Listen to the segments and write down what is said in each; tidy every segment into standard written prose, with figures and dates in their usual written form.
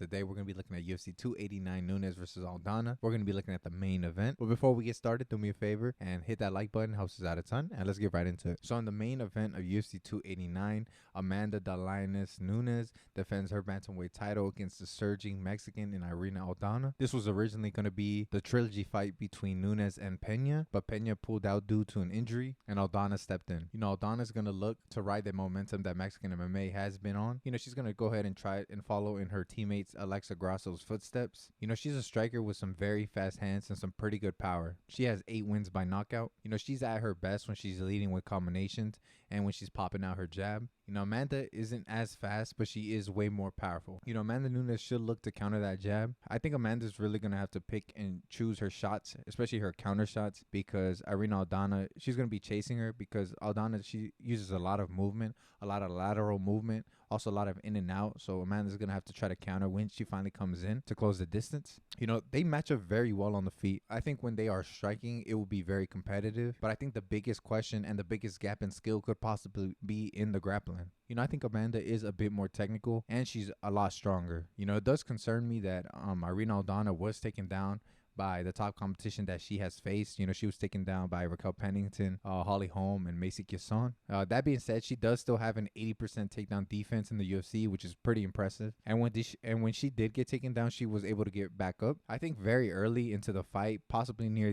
Today we're going to be looking at UFC 289 Nunes versus Aldana. We're going to be looking at the main event. But before we get started, do me a favor and hit that like button. Helps us out a ton. And let's get right into it. So in the main event of UFC 289, Amanda the Lioness Nunes defends her bantamweight title against the surging Mexican in Irene Aldana. This was originally going to be the trilogy fight between Nunes and Pena, but Pena pulled out due to an injury and Aldana stepped in. Aldana's going to look to ride the momentum that Mexican MMA has been on. She's going to go ahead and try and follow in her teammates Alexa Grasso's footsteps. She's a striker with some very fast hands and some pretty good power. She has 8 wins by knockout. She's at her best when she's leading with combinations and when she's popping out her jab. Amanda isn't as fast, but she is way more powerful. Amanda Nunes should look to counter that jab. I think Amanda's really going to have to pick and choose her shots, especially her counter shots, because Irene Aldana, she's going to be chasing her because Aldana, she uses a lot of movement, a lot of lateral movement, also a lot of in and out. So Amanda's going to have to try to counter when she finally comes in to close the distance. They match up very well on the feet. I think when they are striking, it will be very competitive. But I think the biggest question and the biggest gap in skill could possibly be in the grappling. I think Amanda is a bit more technical and she's a lot stronger. It does concern me that Irene Aldana was taken down by the top competition that she has faced. She was taken down by Raquel Pennington, Holly Holm, and Macy Chiasson. That being said, she does still have an 80% takedown defense in the UFC, which is pretty impressive. And when she did get taken down, she was able to get back up. I think very early into the fight, possibly near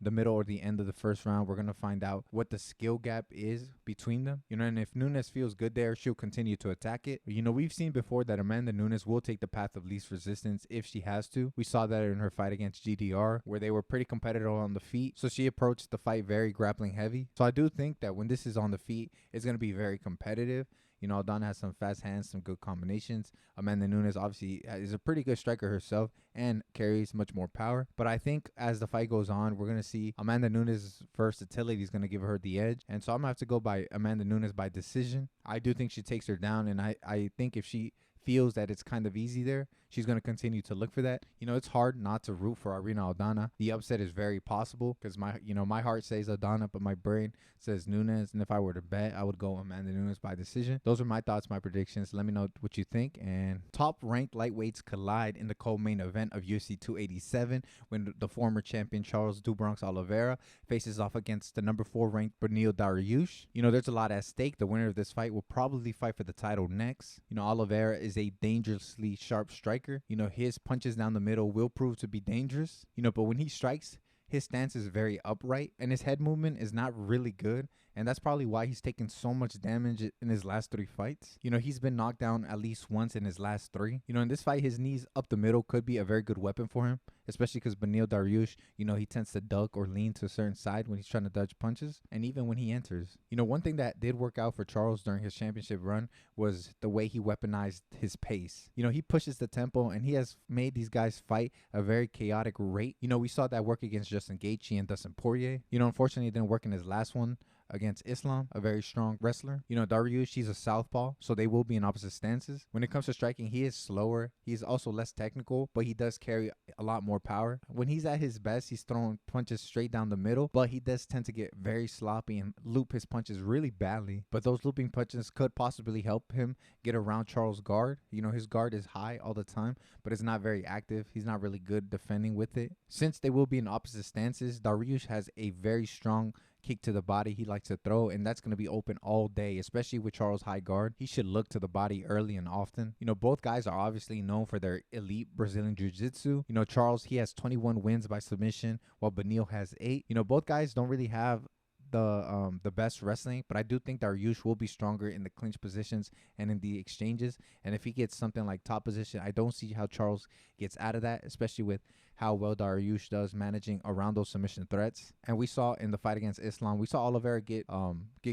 the middle or the end of the first round, we're going to find out what the skill gap is between them. And if Nunes feels good there, she'll continue to attack it. We've seen before that Amanda Nunes will take the path of least resistance if she has to. We saw that in her fight against GDR, where they were pretty competitive on the feet. So she approached the fight very grappling heavy. So I do think that when this is on the feet, it's going to be very competitive. Aldana has some fast hands, some good combinations. Amanda Nunes obviously is a pretty good striker herself and carries much more power. But I think as the fight goes on, we're going to see Amanda Nunes' versatility is going to give her the edge. And so I'm going to have to go by Amanda Nunes by decision. I do think she takes her down, and I think if she feels that it's kind of easy there, she's going to continue to look for that. It's hard not to root for Irene Aldana. The upset is very possible because my heart says Aldana, but my brain says Nunes. And if I were to bet, I would go Amanda Nunes by decision. Those are my thoughts, my predictions. Let me know what you think. And top-ranked lightweights collide in the co-main event of UFC 287 when the former champion Charles "Do Bronx" Oliveira faces off against the number 4 ranked Beneil Dariush. There's a lot at stake. The winner of this fight will probably fight for the title next. Oliveira is a dangerously sharp striker. His punches down the middle will prove to be dangerous. But when he strikes, his stance is very upright and his head movement is not really good. And that's probably why he's taken so much damage in his last 3 fights. He's been knocked down at least once in his last 3. In this fight, his knees up the middle could be a very good weapon for him, especially because Beneil Dariush, he tends to duck or lean to a certain side when he's trying to dodge punches. And even when he enters, one thing that did work out for Charles during his championship run was the way he weaponized his pace. He pushes the tempo and he has made these guys fight a very chaotic rate. We saw that work against Justin Gaethje and Dustin Poirier. Unfortunately, it didn't work in his last one against Islam, a very strong wrestler. Dariush, he's a southpaw, so they will be in opposite stances. When it comes to striking, he is slower. He's also less technical, but he does carry a lot more power. When he's at his best, he's throwing punches straight down the middle, but he does tend to get very sloppy and loop his punches really badly. But those looping punches could possibly help him get around Charles' guard. His guard is high all the time, but it's not very active. He's not really good defending with it. Since they will be in opposite stances, Dariush has a very strong kick to the body he likes to throw, and that's going to be open all day, especially with Charles' high guard. He should look to the body early and often. Both guys are obviously known for their elite Brazilian jiu-jitsu. Charles, he has 21 wins by submission, while Beneil has 8. Both guys don't really have the best wrestling, but I do think Dariush will be stronger in the clinch positions and in the exchanges. And if he gets something like top position, I don't see how Charles gets out of that, especially with how well Dariush does managing around those submission threats. And we saw in the fight against Islam, we saw Oliveira get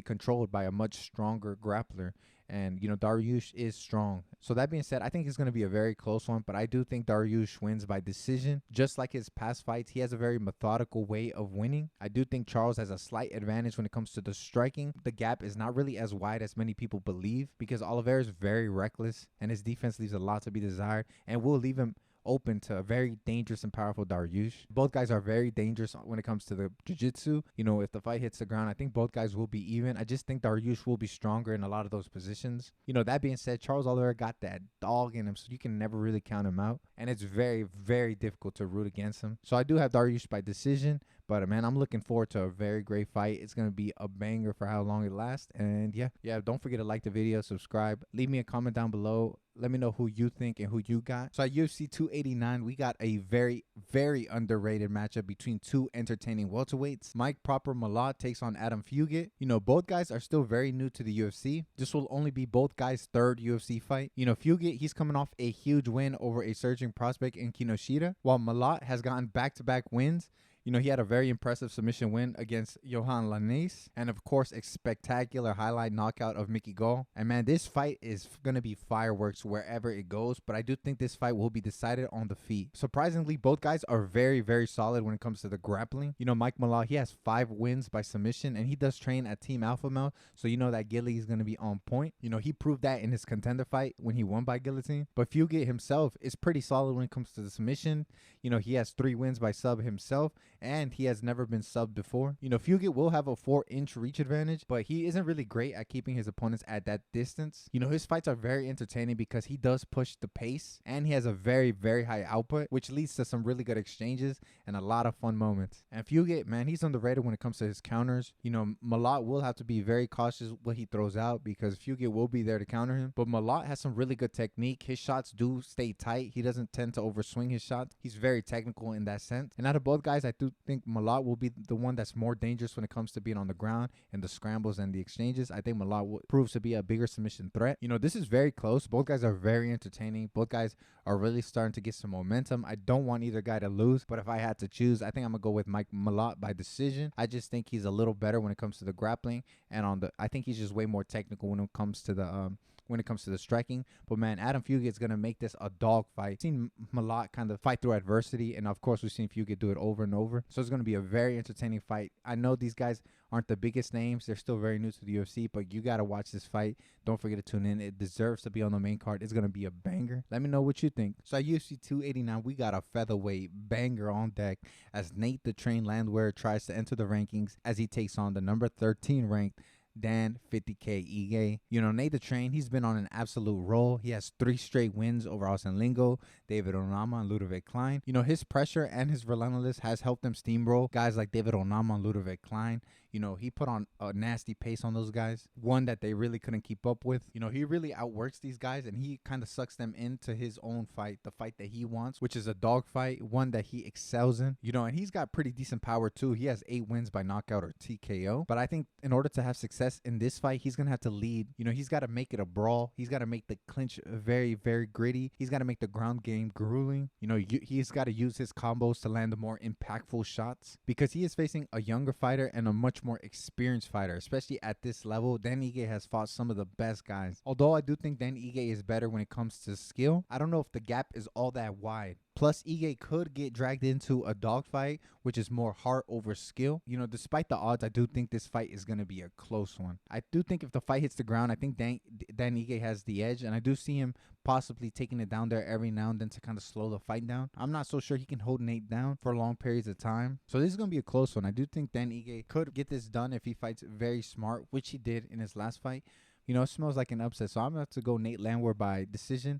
controlled by a much stronger grappler. And, Dariush is strong. So that being said, I think it's going to be a very close one, but I do think Dariush wins by decision. Just like his past fights, he has a very methodical way of winning. I do think Charles has a slight advantage when it comes to the striking. The gap is not really as wide as many people believe because Oliveira is very reckless and his defense leaves a lot to be desired and will leave him open to a very dangerous and powerful Dariush. Both guys are very dangerous when it comes to the jiu-jitsu. You know, if the fight hits the ground, I think both guys will be even. I just think Dariush will be stronger in a lot of those positions. You know, that being said, Charles Oliveira got that dog in him, so you can never really count him out. And it's very, very difficult to root against him. So I do have Dariush by decision. But, man, I'm looking forward to a very great fight. It's going to be a banger for how long it lasts. And, yeah, don't forget to like the video, subscribe. Leave me a comment down below. Let me know who you think and who you got. So at UFC 289, we got a very, very underrated matchup between two entertaining welterweights. Mike Proper Malott takes on Adam Fugit. You know, both guys are still very new to the UFC. This will only be both guys' third UFC fight. You know, Fugit, he's coming off a huge win over a surging prospect in Kinoshita, while Malott has gotten back-to-back wins. You know, he had a very impressive submission win against Johan Lainez. And, of course, a spectacular highlight knockout of Mickey Gall. And, man, this fight is going to be fireworks wherever it goes. But I do think this fight will be decided on the feet. Surprisingly, both guys are very, very solid when it comes to the grappling. You know, Mike Malott, he has 5 wins by submission. And he does train at Team Alpha Male. So, you know that Gilly is going to be on point. You know, he proved that in his contender fight when he won by guillotine. But Fugit himself is pretty solid when it comes to the submission. You know, he has 3 wins by sub himself. And he has never been subbed before. You know, Fugit will have a 4-inch reach advantage, but he isn't really great at keeping his opponents at that distance. You know, his fights are very entertaining because he does push the pace, and he has a very, very high output, which leads to some really good exchanges and a lot of fun moments. And Fugit, man, he's underrated when it comes to his counters. You know, Malott will have to be very cautious what he throws out because Fugit will be there to counter him. But Malott has some really good technique. His shots do stay tight. He doesn't tend to overswing his shots. He's very technical in that sense. And out of both guys, I do think Malott will be the one that's more dangerous when it comes to being on the ground and the scrambles and the exchanges. I think Malott proves to be a bigger submission threat. You know, this is very close. Both guys are very entertaining. Both guys are really starting to get some momentum. I don't want either guy to lose, but if I had to choose, I think I'm gonna go with Mike Malott by decision. I just think he's a little better when it comes to the grappling, and I think he's just way more technical when it comes to the striking. But, man, Adam Fugit is going to make this a dog fight. We've seen Malott kind of fight through adversity, and, of course, we've seen Fugit do it over and over. So it's going to be a very entertaining fight. I know these guys aren't the biggest names. They're still very new to the UFC, but you got to watch this fight. Don't forget to tune in. It deserves to be on the main card. It's going to be a banger. Let me know what you think. So at UFC 289, we got a featherweight banger on deck as Nate the Train Landwehr tries to enter the rankings as he takes on the number 13 ranked Dan 50K Ige. You know, Nate the Train, he's been on an absolute roll. He has 3 straight wins over Austin Lingo, David Onama, and Ludovic Klein. You know, his pressure and his relentlessness has helped them steamroll guys like David Onama and Ludovic Klein. You know, he put on a nasty pace on those guys, one that they really couldn't keep up with. You know, he really outworks these guys, and he kind of sucks them into his own fight, the fight that he wants, which is a dog fight, one that he excels in. You know, and he's got pretty decent power too. He has 8 wins by knockout or TKO. But I think in order to have success in this fight, he's going to have to lead. You know, he's got to make it a brawl. He's got to make the clinch very, very gritty. He's got to make the ground game grueling. You know, he's got to use his combos to land the more impactful shots because he is facing a younger fighter and a much more experienced fighter, especially at this level. Dan Ige has fought some of the best guys. Although I do think Dan Ige is better when it comes to skill, I don't know if the gap is all that wide. Plus, Ige could get dragged into a dogfight, which is more heart over skill. You know, despite the odds, I do think this fight is going to be a close one. I do think if the fight hits the ground, I think Dan Ige has the edge, and I do see him possibly taking it down there every now and then to kind of slow the fight down. I'm not so sure he can hold Nate down for long periods of time. So this is going to be a close one. I do think Dan Ige could get this done if he fights very smart, which he did in his last fight. You know, it smells like an upset. So I'm going to have to go Nate Landwehr by decision.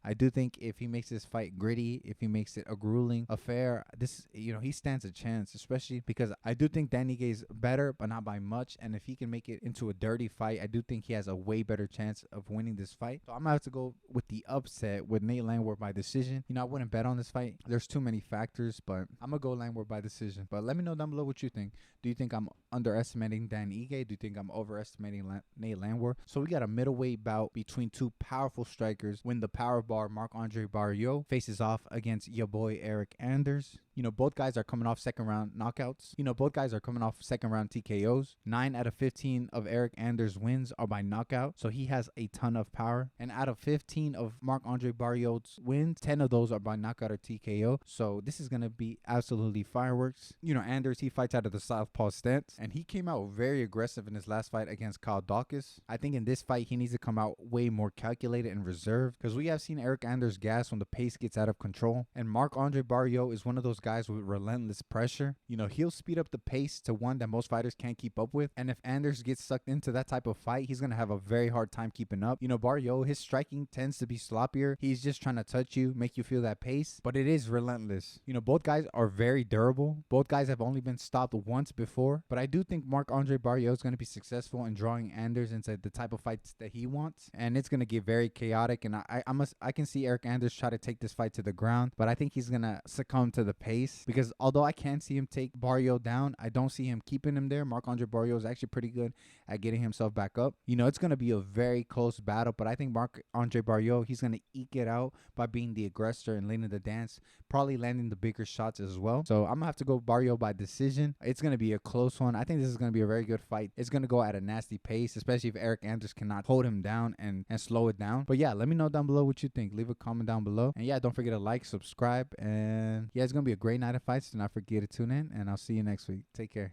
I do think if he makes this fight gritty, if he makes it a grueling affair, he stands a chance, especially because I do think Dan Ige is better, but not by much. And if he can make it into a dirty fight, I do think he has a way better chance of winning this fight. So I'm going to have to go with the upset with Nate Landwehr by decision. You know, I wouldn't bet on this fight. There's too many factors, but I'm going to go Landwehr by decision. But let me know down below what you think. Do you think I'm underestimating Dan Ige? Do you think I'm overestimating Nate Landwehr? So we got a middleweight bout between two powerful strikers when the power bar Marc-Andre Barrios faces off against your boy Eric Anders. Both guys are coming off second round knockouts. Both guys are coming off second round TKOs. 9 out of 15 of Eric Anders' wins are by knockout, so he has a ton of power. And out of 15 of Marc-Andre Barriault's wins, 10 of those are by knockout or TKO. So this is going to be absolutely fireworks. Anders, he fights out of the southpaw stance, and he came out very aggressive in his last fight against Kyle Dawkins. I think in this fight, he needs to come out way more calculated and reserved, because we have seen Eric Anders gas when the pace gets out of control. And Marc-Andre Barriault is one of those guys with relentless pressure. He'll speed up the pace to one that most fighters can't keep up with. And if Anders gets sucked into that type of fight, he's going to have a very hard time keeping up. Barriault, his striking tends to be sloppier. He's just trying to touch you, make you feel that pace, but it is relentless. Both guys are very durable. Both guys have only been stopped once before, but I do think Marc-Andre Barriault is going to be successful in drawing Anders into the type of fights that he wants, and it's going to get very chaotic. And I can see Eric Anders try to take this fight to the ground, but I think he's going to succumb to the pace, because although I can see him take Barriault down, I don't see him keeping him there. Marc-Andre Barriault is actually pretty good at getting himself back up. It's going to be a very close battle, but I think Marc-Andre Barriault, he's going to eke it out by being the aggressor and leading the dance, probably landing the bigger shots as well. So I'm going to have to go Barriault by decision. It's going to be a close one. I think this is going to be a very good fight. It's going to go at a nasty pace, especially if Eric Anders cannot hold him down and slow it down. But yeah, let me know down below what you think. Leave a comment down below. And yeah, don't forget to like, subscribe, and yeah, it's going to be a great night of fights. Do not forget to tune in, and I'll see you next week. Take care.